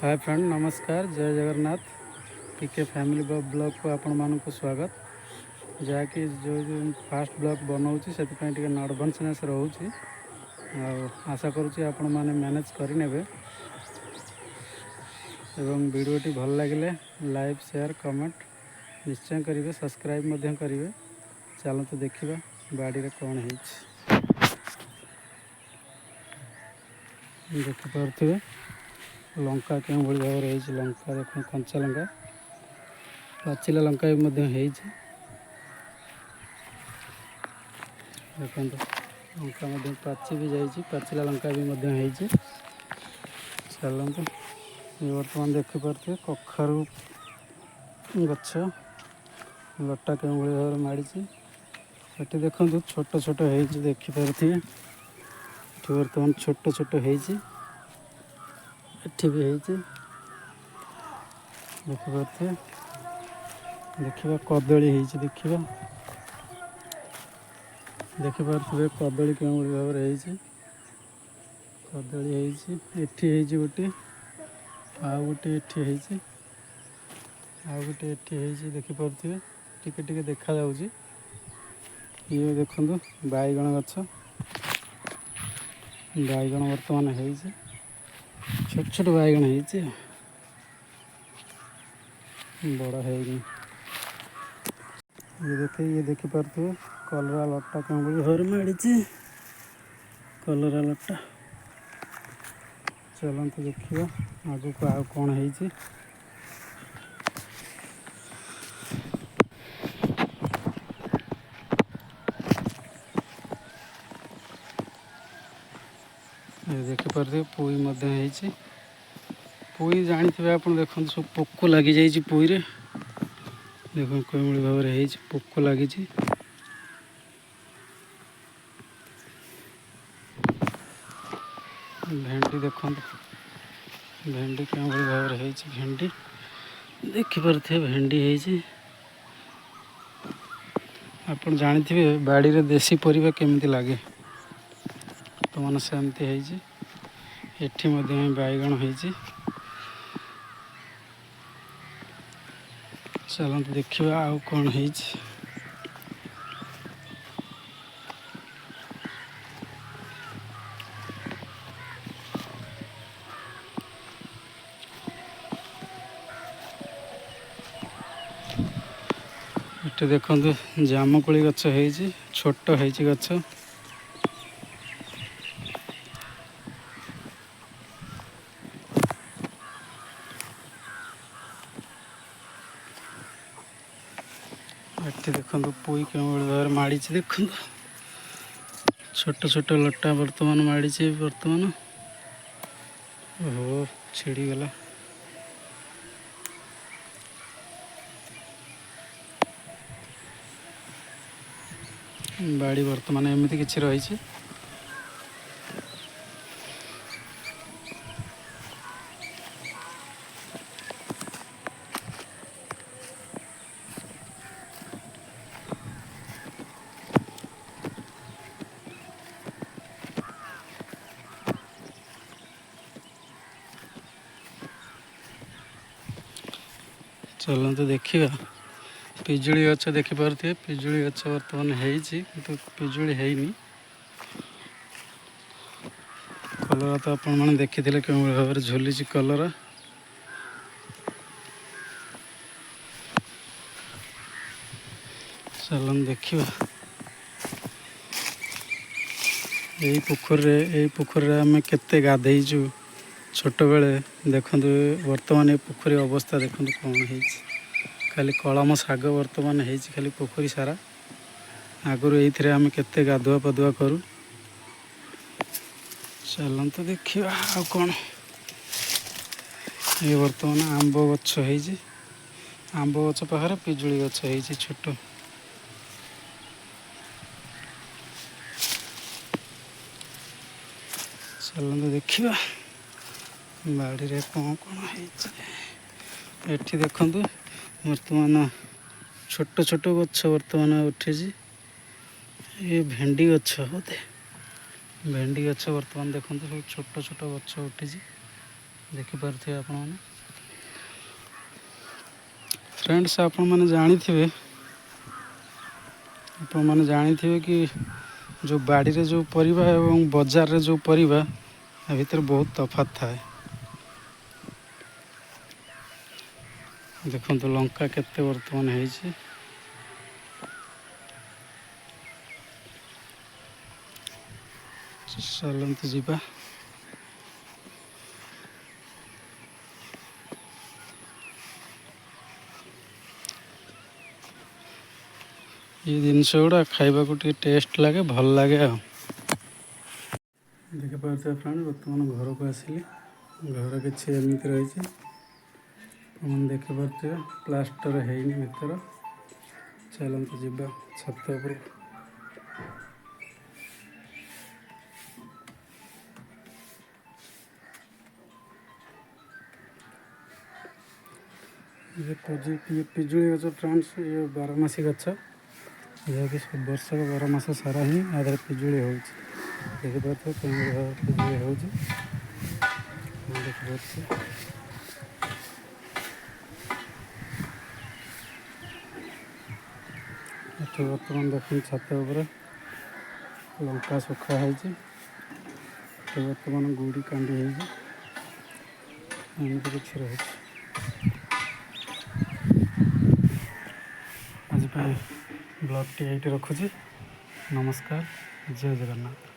Hi friend, नमस्कार, जय जगन्नाथ। पीके family blog को आपण मानक स्वागत। जहाँकि जो फास्ट ब्लॉग बनाऊँगी से नर्भसनेस रोचे। आशा करुँची आपण मैंने मैनेज करने एवं वीडियोटी भल लगे लाइक शेयर कमेंट निश्चय करेंगे, सब्सक्राइब करेंगे। चलते देखा बाड़ी कौन है देखिपे लंका क्यों भाई भाव है। लंका देख कंचा लंका पाचिला लंका भी देखो लंका पाची भी जाइए, पाचिला लंका भी चलते ये बर्तमान देखिपे कखारू गछ लटा क्यों भाई भाव माड़ी। ये देखो छोट छोट देखिपे बर्तमान छोट छोट एठी भी देखिपे देखा कदली देखा देखिपे कदली क्यों भाव कदली एठी गोटे आउ गोटे एठी आउ गोटे एठी देखिपे टिके देखा जाउची। ये देखो बैगण गछ बैगण बर्तमान है छोट छोट बैगण बड़ा है। ये देखिपे कलरा लटा क्यों घर माड़ी कलरा लटा। चलते देखा आग को आउ कौन है। देखिपे पुई पुई जानी आप देखते सब पोक लगी जाइए पुई रे देखो कई भाव में पोक लगी। भेंडी देखो भेंडी क्यों भाव में भेंडी देखिपे भेंडी आप जानी बाड़ी रे देसी परिवा केमती लगे तो मन सेमती एठी बैगण चलते देखा आउ कौन है। ये देखो जामुकोली गछ छोट है गछ ये देखो पुई क्यों भाव माड़ी देखो छोट छोट लटा बर्तमान माड़ी बर्तमान ओहो छिड़ी गला। बाड़ी बर्तमान एमती किसी रही। चलते देखा पिजुली गछ देखिपे पिजुली गछ बर्तमान तो पिजुली है कलरा तो आप देखी क्यों भाव में झुली कलरा। चलन देखा यही पोखर आम केते गाधेचु छोट बेले देखु बर्तमान ये पोखरी अवस्था देखु कौन है। खाली कलम शाग बर्तमान है खाली पोखरी सारा आगुरी ये आम केते गाधुआ पाधुआ करूँ। चलते देखा आ कौन ये बर्तमान आंब गछ है आंब गछ पाखे पिजुली गछ है छोट। चलते देखा बाड़ी रे कौन कौन है। एठी देखो बर्तमान छोट छोट गछ बर्तमान उठी ये भेंडी गछ बोधे भेंडी गछ बर्तमान देखो सब छोट छोट गछ उठी ଦେଖିପାରୁଥିବେ ଆପଣମାନେ। फ्रेंड्स आपने जानी कि जो बाड़ी रे जो परिबा एवं बाजार रे जो परिबा ए भीतर बहुत तफात थाए। देखो लंका केते वर्तमान है। चलते जीवा। ये जिनस गुड़ा खाइबा को टेस्ट लगे भल लगे। देखिए फ्रेंड बर्तमान घर को आसिली घर किसी एमती रही देखिपे प्लास्टर है भीतर। चलते जीवा छत उपर। ये पिजुली गच फ्रेंड्स ये 12 गच जहाँकि सब वर्ष 12 सारा ही आधार पिजुली हो देखिपे पिजुली हो देखिपे। बर्तमान देख छात उपर लंका सुखा है। बर्तमान गुड़ी कांडी एमती किसी रही। आज ब्लॉग टी रखुची। नमस्कार, जय जगन्नाथ।